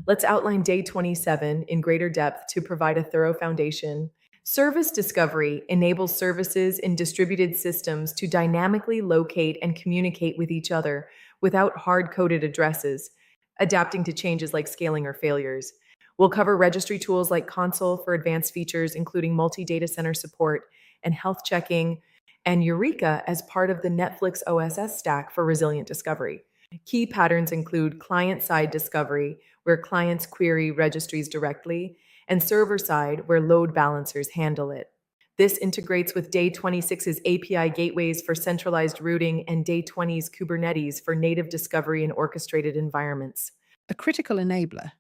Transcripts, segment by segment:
Let's outline day 27 in greater depth to provide a thorough foundation. Service discovery enables services in distributed systems to dynamically locate and communicate with each other without hard-coded addresses, adapting to changes like scaling or failures. We'll cover registry tools like Consul for advanced features, including multi-data center support and health checking, and Eureka as part of the Netflix OSS stack for resilient discovery. Key patterns include client-side discovery, where clients query registries directly, and server-side, where load balancers handle it. This integrates with Day 26's API gateways for centralized routing and Day 20's Kubernetes for native discovery in orchestrated environments. A critical enabler.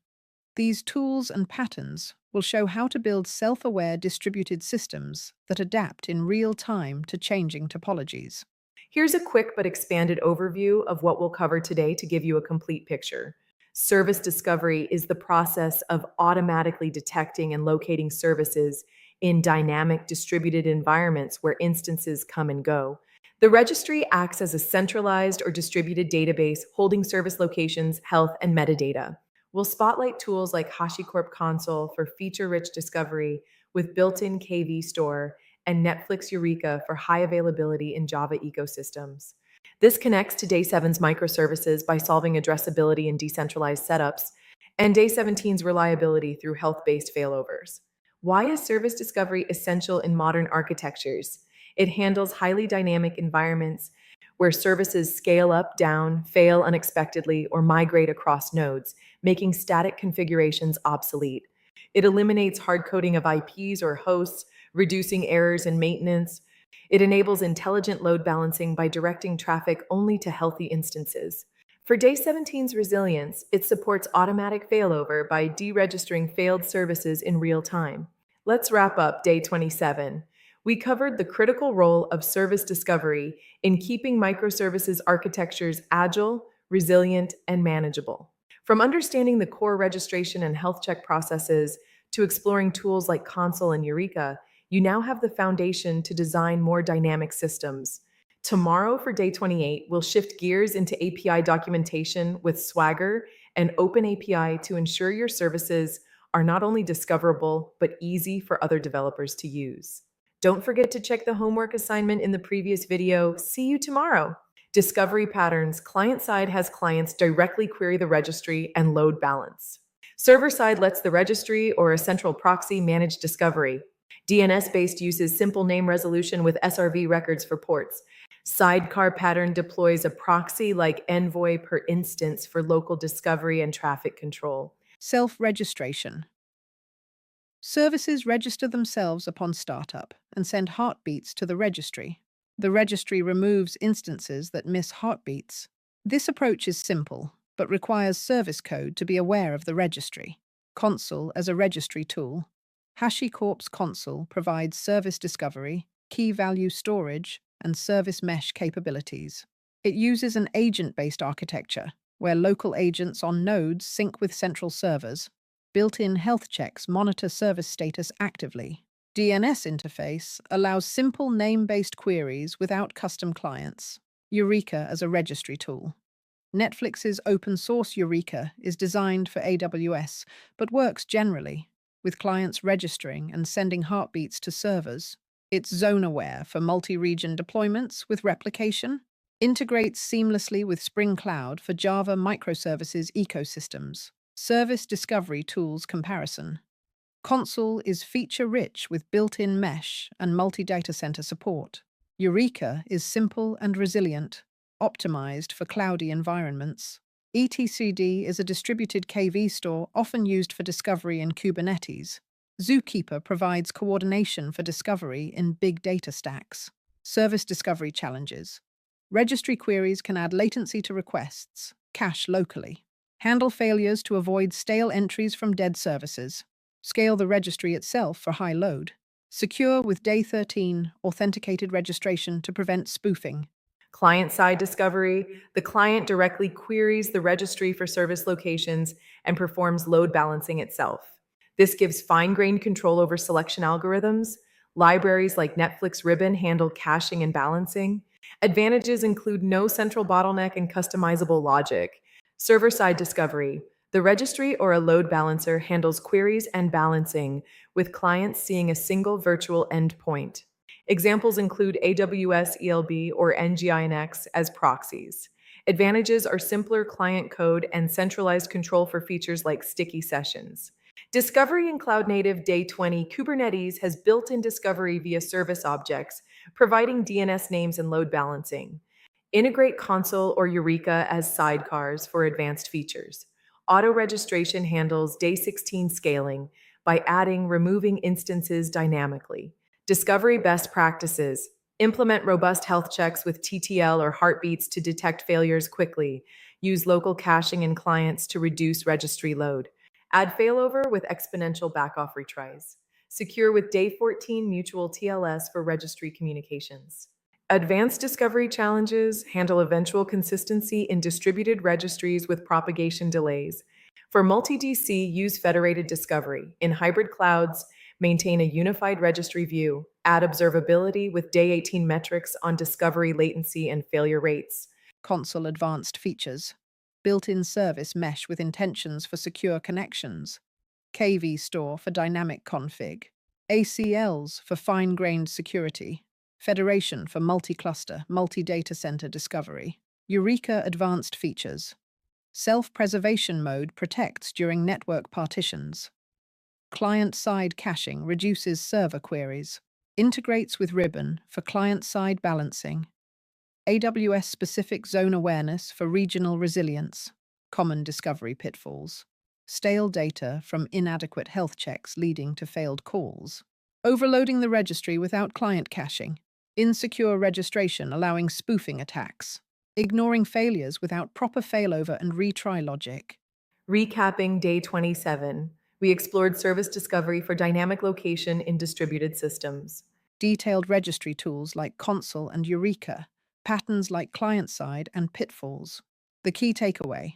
These tools and patterns will show how to build self-aware distributed systems that adapt in real time to changing topologies. Here's a quick but expanded overview of what we'll cover today to give you a complete picture. Service discovery is the process of automatically detecting and locating services in dynamic distributed environments where instances come and go. The registry acts as a centralized or distributed database holding service locations, health, and metadata. We'll spotlight tools like HashiCorp Consul for feature-rich discovery with built-in KV store and Netflix Eureka for high availability in Java ecosystems. This connects to Day 7's microservices by solving addressability in decentralized setups, and Day 17's reliability through health-based failovers. Why is service discovery essential in modern architectures? It handles highly dynamic environments where services scale up, down, fail unexpectedly, or migrate across nodes, making static configurations obsolete. It eliminates hard coding of IPs or hosts, reducing errors in maintenance. It enables intelligent load balancing by directing traffic only to healthy instances. For Day 17's resilience, it supports automatic failover by deregistering failed services in real time. Let's wrap up Day 27. We covered the critical role of service discovery in keeping microservices architectures agile, resilient, and manageable. From understanding the core registration and health check processes to exploring tools like Consul and Eureka, you now have the foundation to design more dynamic systems. Tomorrow for Day 28, we'll shift gears into API documentation with Swagger and OpenAPI to ensure your services are not only discoverable, but easy for other developers to use. Don't forget to check the homework assignment in the previous video. See you tomorrow. Discovery patterns. Client side has clients directly query the registry and load balance. Server side lets the registry or a central proxy manage discovery. DNS-based uses simple name resolution with SRV records for ports. Sidecar pattern deploys a proxy like Envoy per instance for local discovery and traffic control. Self-registration. Services register themselves upon startup and send heartbeats to the registry. The registry removes instances that miss heartbeats. This approach is simple, but requires service code to be aware of the registry. Consul as a registry tool. HashiCorp's Consul provides service discovery, key value storage, and service mesh capabilities. It uses an agent-based architecture, where local agents on nodes sync with central servers. Built-in health checks monitor service status actively. DNS interface allows simple name-based queries without custom clients. Eureka as a registry tool. Netflix's open-source Eureka is designed for AWS, but works generally, with clients registering and sending heartbeats to servers. It's zone-aware for multi-region deployments with replication. Integrates seamlessly with Spring Cloud for Java microservices ecosystems. Service discovery tools comparison. Consul is feature-rich with built-in mesh and multi-data center support. Eureka is simple and resilient, optimized for cloudy environments. etcd is a distributed KV store often used for discovery in Kubernetes. Zookeeper provides coordination for discovery in big data stacks. Service discovery challenges. Registry queries can add latency to requests, cache locally. Handle failures to avoid stale entries from dead services. Scale the registry itself for high load. Secure with Day 13 authenticated registration to prevent spoofing. Client-side discovery. The client directly queries the registry for service locations and performs load balancing itself. This gives fine-grained control over selection algorithms. Libraries like Netflix Ribbon handle caching and balancing. Advantages include no central bottleneck and customizable logic. Server-side discovery. The registry or a load balancer handles queries and balancing, with clients seeing a single virtual endpoint. Examples include AWS ELB or NGINX as proxies. Advantages are simpler client code and centralized control for features like sticky sessions. Discovery in Cloud Native Day 20 Kubernetes has built-in discovery via service objects, providing DNS names and load balancing. Integrate Consul or Eureka as sidecars for advanced features. Auto registration handles Day 16 scaling by adding removing instances dynamically. Discovery best practices. Implement robust health checks with TTL or heartbeats to detect failures quickly. Use local caching in clients to reduce registry load. Add failover with exponential backoff retries. Secure with Day 14 mutual TLS for registry communications. Advanced discovery challenges handle eventual consistency in distributed registries with propagation delays. For multi-DC, use federated discovery. In hybrid clouds, maintain a unified registry view. Add observability with Day 18 metrics on discovery latency and failure rates. Consul advanced features. Built-in service mesh with intentions for secure connections. KV store for dynamic config. ACLs for fine-grained security. Federation for multi-cluster, multi-data center discovery. Eureka advanced features. Self-preservation mode protects during network partitions. Client-side caching reduces server queries. Integrates with Ribbon for client-side balancing. AWS-specific zone awareness for regional resilience. Common discovery pitfalls. Stale data from inadequate health checks leading to failed calls. Overloading the registry without client caching. Insecure registration allowing spoofing attacks. Ignoring failures without proper failover and retry logic. Recapping Day 27, we explored service discovery for dynamic location in distributed systems. Detailed registry tools like Consul and Eureka. Patterns like client-side and pitfalls. The key takeaway.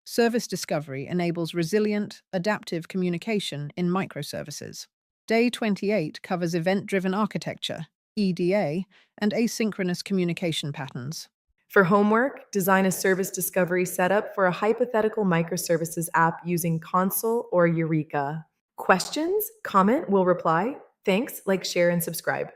Service discovery enables resilient, adaptive communication in microservices. Day 28 covers event-driven architecture, EDA, and asynchronous communication patterns. For homework, design a service discovery setup for a hypothetical microservices app using Consul or Eureka. Questions? Comment? We'll reply. Thanks, like, share, and subscribe.